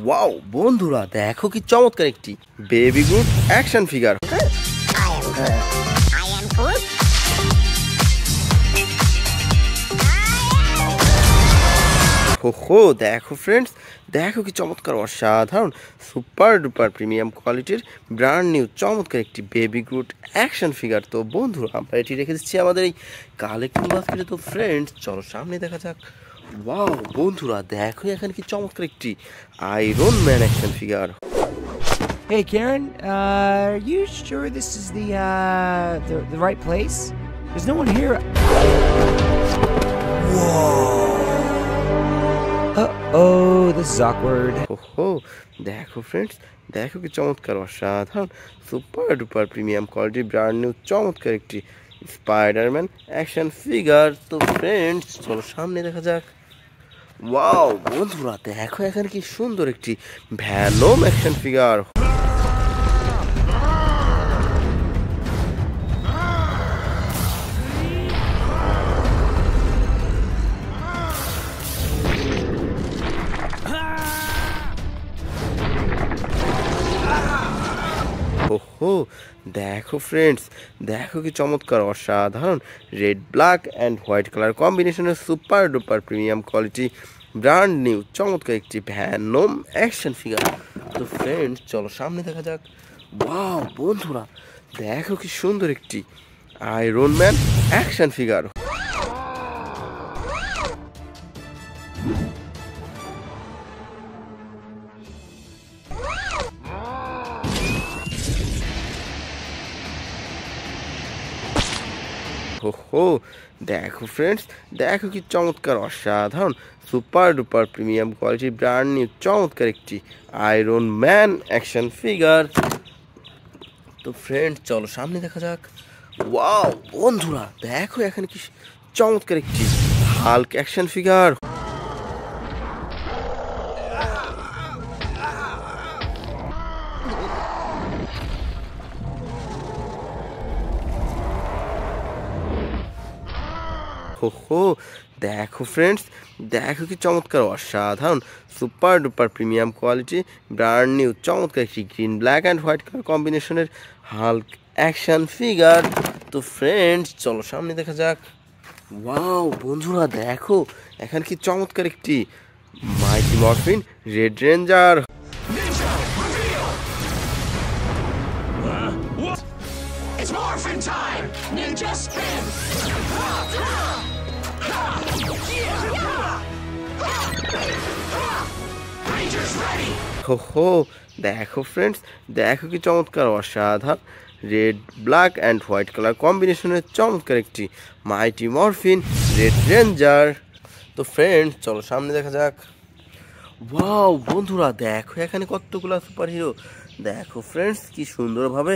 Wow বন্ধুরা, দেখো কি চমৎকার একটি বেবি গ্রুট অ্যাকশন ফিগার। হো দেখো ফ্রেন্ডস, দেখো কি চমৎকার অসাধারণ সুপার ডুপার প্রিমিয়াম কোয়ালিটির ব্র্যান্ড নিউ চমৎকার একটি বেবি গ্রুট অ্যাকশন ফিগার। তো বন্ধুরা, আমরা এটি রেখে দিচ্ছি আমাদের এই কালেকশন বাস্কেটে। তো ফ্রেন্ডস, চলো সামনে দেখা যাক। ওয়াও বন্ধুরা, দেখো এখানে কি চমৎকার একটি iron Man action figure. Hey Karen, are you sure this is the right place? There's no one here. Whoa. Uh-oh, this is awkward. ওহো দেখো ফ্রেন্ডস, দেখো কি চমৎকার অসাধারণ super duper premium quality brand new চমৎকার একটি স্পাইডারম্যান অ্যাকশন ফিগার। তো friends, চলো সামনে দেখা যাক। ওয়াও বন্ধুরা, দেখো এখানে কি সুন্দর একটি ভ্যানম অ্যাকশন ফিগার। ওহো দেখো ফ্রেন্ডস, দেখো কি চমৎকার অসাধারণ red black and white colour কম্বিনেশনের super duper premium quality brand new চমৎকার একটি ভ্যানম অ্যাকশন ফিগার। তো ফ্রেন্ডস, চলো সামনে দেখা যাক। ওয়াও বন্ধুরা, দেখো কি সুন্দর একটি আয়রন ম্যান অ্যাকশন ফিগার। ওহো দেখো ফ্রেন্ডস, দেখো কি চমৎকার অসাধারণ super duper premium quality brand new চমৎকার একটি আয়রন ম্যান অ্যাকশন ফিগার। তো ফ্রেন্ডস, চলো সামনে দেখা যাক। ওয়াও বন্ধুরা, দেখো এখানে কি চমৎকার একটি হাল্ক অ্যাকশন ফিগার। ওহো দেখো ফ্রেন্ডস, দেখো কি চমৎকার অসাধারণ super duper premium quality brand new চমৎকার একটি green black and white colour কম্বিনেশনের হাল্ক অ্যাকশন ফিগার। তো ফ্রেন্ডস, চলো সামনে দেখা যাক। ওয়াও বন্ধুরা, দেখো এখানে কি চমৎকার একটি Mighty Morphin Red Ranger. It's morphin' time! Ninja spin! Rangers ready! হো দেখো ফ্রেন্ডস, দেখো কি চমৎকার অসাধারণ red black and white colour কম্বিনেশনের চমৎকার একটি মাইটি মরফিন রেড রেঞ্জার। তো ফ্রেন্ডস, চলো সামনে দেখা যাক। ওয়াও বন্ধুরা, দেখো এখানে কতগুলো সুপার হিরো। দেখো ফ্রেন্ডস, কি সুন্দরভাবে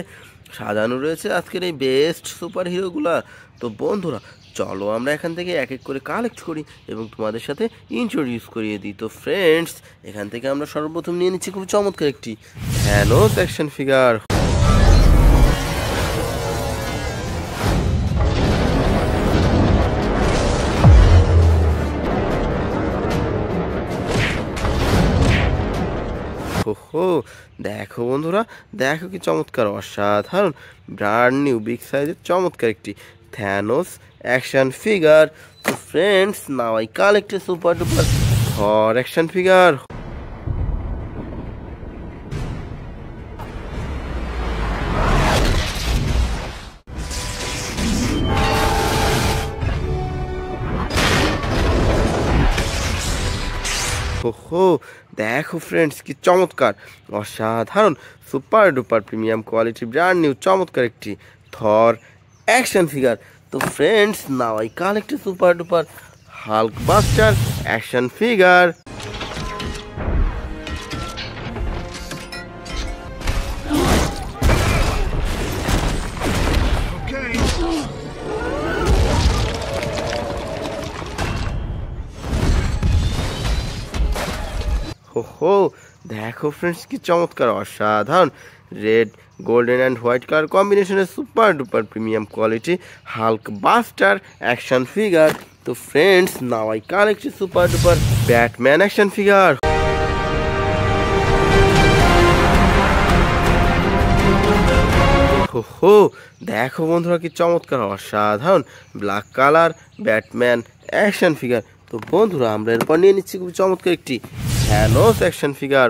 সাজানো রয়েছে আজকের এই বেস্ট সুপার হিরোগুলা। তো বন্ধুরা, চলো আমরা এখান থেকে এক এক করে কালেক্ট করি এবং তোমাদের সাথে ইন্ট্রোডিউস করিয়ে দিই। তো ফ্রেন্ডস, এখান থেকে আমরা সর্বপ্রথম নিয়ে নিচ্ছি খুব চমৎকার একটি থ্যানোস অ্যাকশন ফিগার। ওহো দেখো বন্ধুরা, দেখো কি চমৎকার অসাধারণ ব্র্যান্ড নিউ বিগ সাইজের চমৎকার একটি থ্যানোস অ্যাকশন ফিগার। তো friends, now I collect a super duper Thor action figure. ওহো দেখো ফ্রেন্ডস, কি চমৎকার অসাধারণ super duper premium quality brand new চমৎকার একটি থর অ্যাকশন ফিগার। তো friends, now I collect a super duper Hulkbuster action figure. ওহো দেখো ফ্রেন্ডস, কি চমৎকার অসাধারণ red golden and white colour কম্বিনেশনের super duper premium quality Hulkbuster action figure. তো friends, now I collect super duper Batman action figure. হো দেখো বন্ধুরা কি চমৎকার অসাধারণ black colour Batman action figure. তো বন্ধুরা আমরা এরপর নিয়ে নিচ্ছি খুব চমৎকার একটি থ্যানোস অ্যাকশন ফিগার।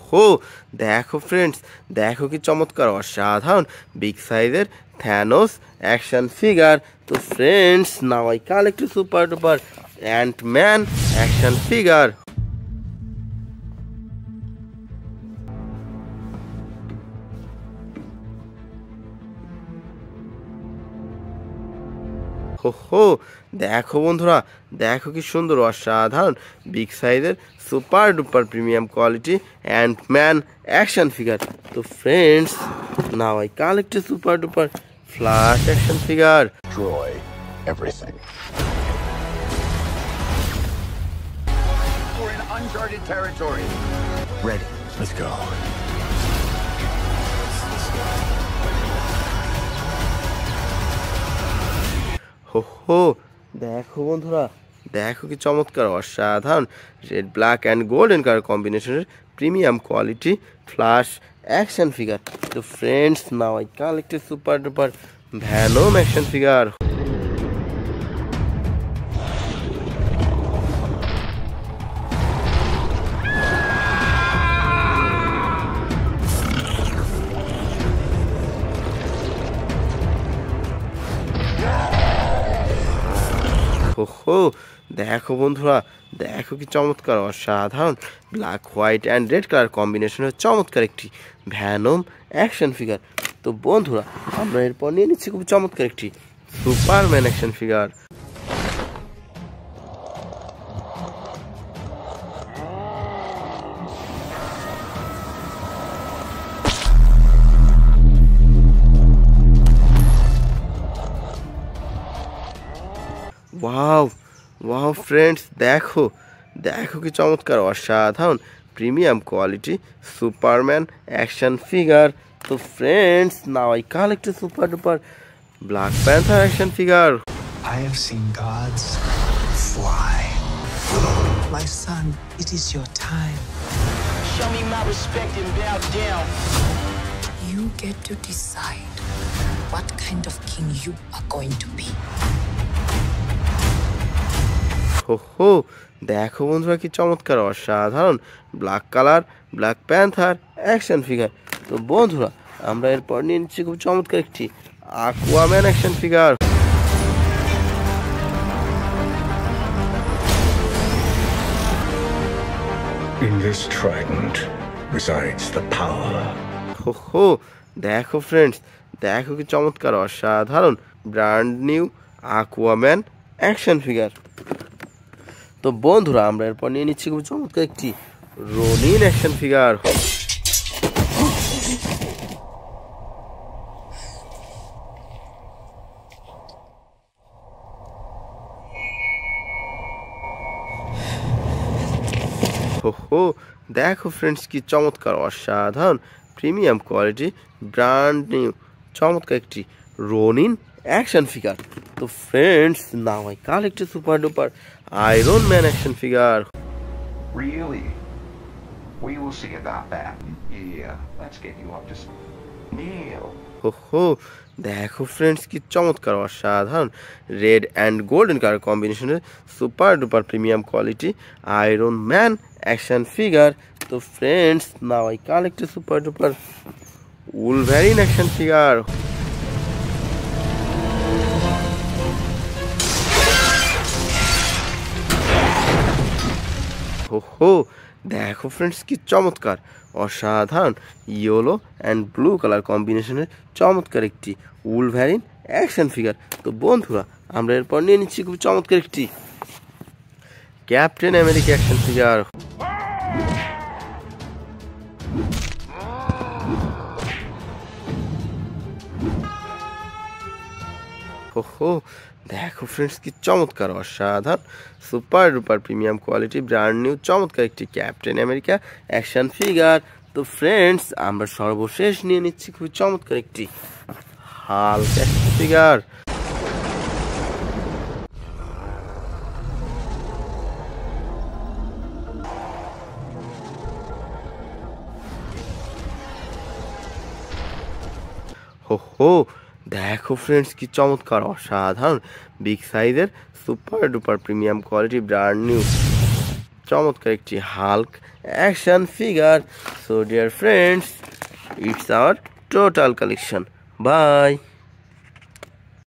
হো দেখো ফ্রেন্ডস, দেখো কি চমৎকার অসাধারণ বিগ সাইজের থ্যানোস অ্যাকশন ফিগার। তো friends now I collect super duper Antman action figure. হো দেখো বন্ধুরা, দেখো কি সুন্দর অসাধারণ বিগ সাইজের super duper premium quality Antman action figure. তো friends now I collect super duper Flash action figure. Destroy everything. We're in uncharted territory. Ready. Let's go. হো দেখো বন্ধুরা, দেখো কি চমৎকার অসাধারণ red black and golden colour কম্বিনেশনের premium quality Flash action figure. তো friends now I collect super duper Venom action figure. হো দেখো বন্ধুরা, দেখো কি চমৎকার অসাধারণ black white and red colour কম্বিনেশনের চমৎকার একটি ভ্যানম অ্যাকশন ফিগার। তো বন্ধুরা আমরা এরপর নিয়ে নিচ্ছি খুব চমৎকার একটি Superman action figure. Wow wow friends, দেখো দেখো কি চমৎকার অসাধারণ premium quality Superman action figure. তো friends now I collect super duper Black Panther action figure. I have seen gods fly. My son, it is your time. Show me my respect and bow down. You get to decide what kind of king you are going to be. হো দেখো বন্ধুরা কি চমৎকার অসাধারণ black colour Black Panther action figure. তো বন্ধুরা আমরা এরপর নিয়ে নিচ্ছি খুব চমৎকার একটি Aquaman action figure. In this trident resides the power. হো দেখো ফ্রেন্ডস, দেখো কি চমৎকার অসাধারণ ব্র্যান্ড নিউ আকুয়াম্যান অ্যাকশন ফিগার। তো বন্ধুরা আমরা এরপর নিয়ে নিচ্ছি খুব চমৎকার একটি রোনিন অ্যাকশন ফিগার। হো দেখো ফ্রেন্ডস কি চমৎকার অসাধারণ প্রিমিয়াম কোয়ালিটি ব্র্যান্ড নিউ চমৎকার একটি রোনিন অ্যাকশন ফিগার। তো friends now I collect super duper iron Man action figure. Really? We will see about that. Yeah, let's get you up to Neil. হো দেখো friends কি চমৎকার অসাধারণ red and golden colour কম্বিনেশনের super duper premium quality Iron Man action figure. তো friends now I collect super duper Wolverine action figure. হো দেখো friends কি চমৎকার অসাধারণ ইয়েলো অ্যান্ড ব্লু কালার কম্বিনেশনের চমৎকার একটি উলভারিন অ্যাকশন ফিগার। তো বন্ধুরা আমরা এরপর নিয়ে নিচ্ছি খুব চমৎকার একটি ক্যাপ্টেন আমেরিকা অ্যাকশন ফিগার। হো দেখো ফ্রেন্ডস কি চমৎকার অসাধারণ super duper premium quality brand new চমৎকার একটি ক্যাপ্টেন আমেরিকা অ্যাকশন ফিগার। তো ফ্রেন্ডস আমরা সর্বশেষ নিয়ে নিচ্ছি খুব চমৎকার একটি হাল্ক অ্যাকশন ফিগার। হো দেখো ফ্রেন্ডস কি চমৎকার অসাধারণ বিগ সাইজের super duper premium quality brand new চমৎকার একটি Hulk action figure. So dear friends, it's our total collection. By.